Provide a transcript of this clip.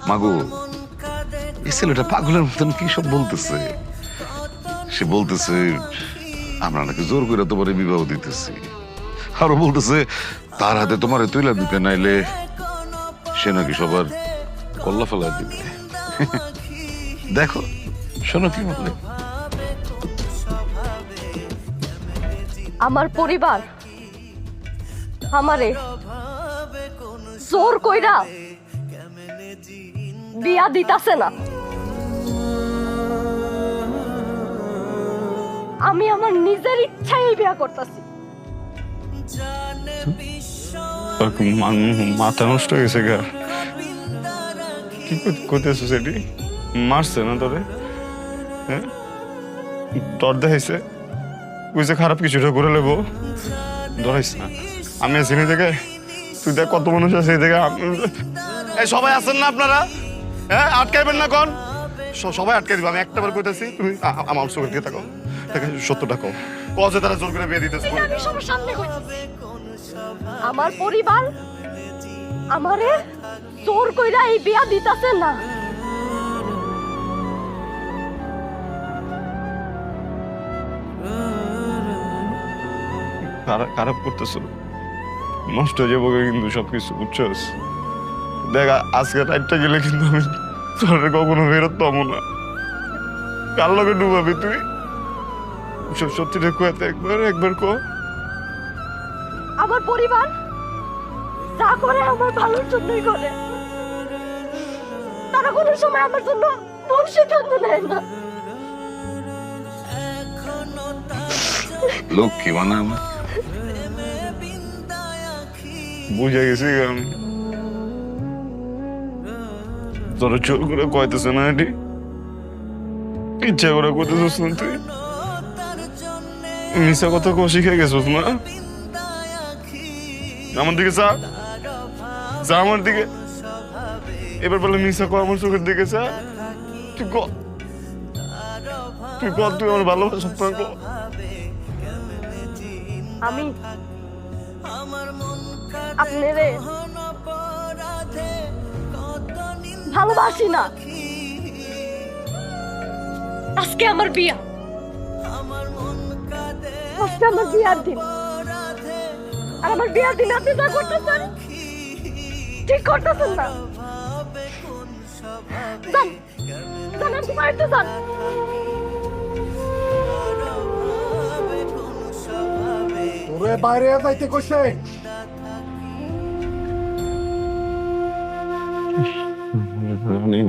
মাগো, এই ছেলেটা পাগলের মতন কি সব বলতেছে। সে বলতেছে আমরা নাকি জোর করে তোমার বিবাহ দিতেছি, আরো বলতেছে তার হাতে তোমার তুইলা দিতে নাইলে সে নাকি সবার কল্লা ফেলা দিবে। দেখো শোনো কি বললে। আমার পরিবার আমারে জোর কইরা বিয়া দিতাছে না। আমি আমার নিজের ইচ্ছায় বিয়া করতেছি। মাথা নষ্ট হয়ে গেছে গা। কি করতেছো সেটি? মারছে না তোরে? হ্যাঁ, তোর দেখাইছে বুঝছে খারাপ কিছুটা করে লেবো, ধরাইস না। আমি আছি না দেখে, তুই দেখ কত মানুষ আছে এই দেখে। এই সবাই আছেন না আপনারা? হ্যাঁ, আটকাইবেন না কোন? সবাই আটকাই দিব। আমি একটা বার কইতাছি, তুমি আমার চোখের দিকে তাকাও, দেখে সত্যটা কও। কজে তারা জোর করে বিয়ে দিতেছে। আমি সবার সামনে কইতাছি, আমার পরিবার আমারে জোর কইরা এই বিয়া দিতাছে না। খারাপ করতেছো, নষ্ট হয়ে যাবো কিন্তু সবকিছু, বুঝছস? দেখ আজকে রাইটটা গেলে কিন্তু আমি তোর কখনো ফেরত পাবো না। কার লগে ডুবাবি তুই? সত্যিটা কয়েতে একবার কো। আমার পরিবার যা করে আমার ভালোর জন্যই করে, তারা কোনো সময় আমার জন্য ভুল সিদ্ধান্ত নেয় না। লক্ষ্মী মানে আমার বুঝে গেছি আমি। তোরা চোর করে কইতেছে না এটি, ইচ্ছা করে কইতেছিস না তুই। মিশা কথা কো শিখে গেছিস না? আমার দিকে চা, যা আমার দিকে। এবার বলে মিশা কো আমার চোখের দিকে চা। তুই ক, তুই ক, তুই আমার ভালোবাসা কো। আমি আপনারে ভালোবাসি না। আজকে আমার বিয়া, আজকে আমার বিয়ার দিন, আর আমার বিয়ার দিন আপনি যা করতেছেন ঠিক করতেছেন না। যান যান, আপনি বাড়িতে যান। তোরে বাইরে যাইতে কইছে। জানি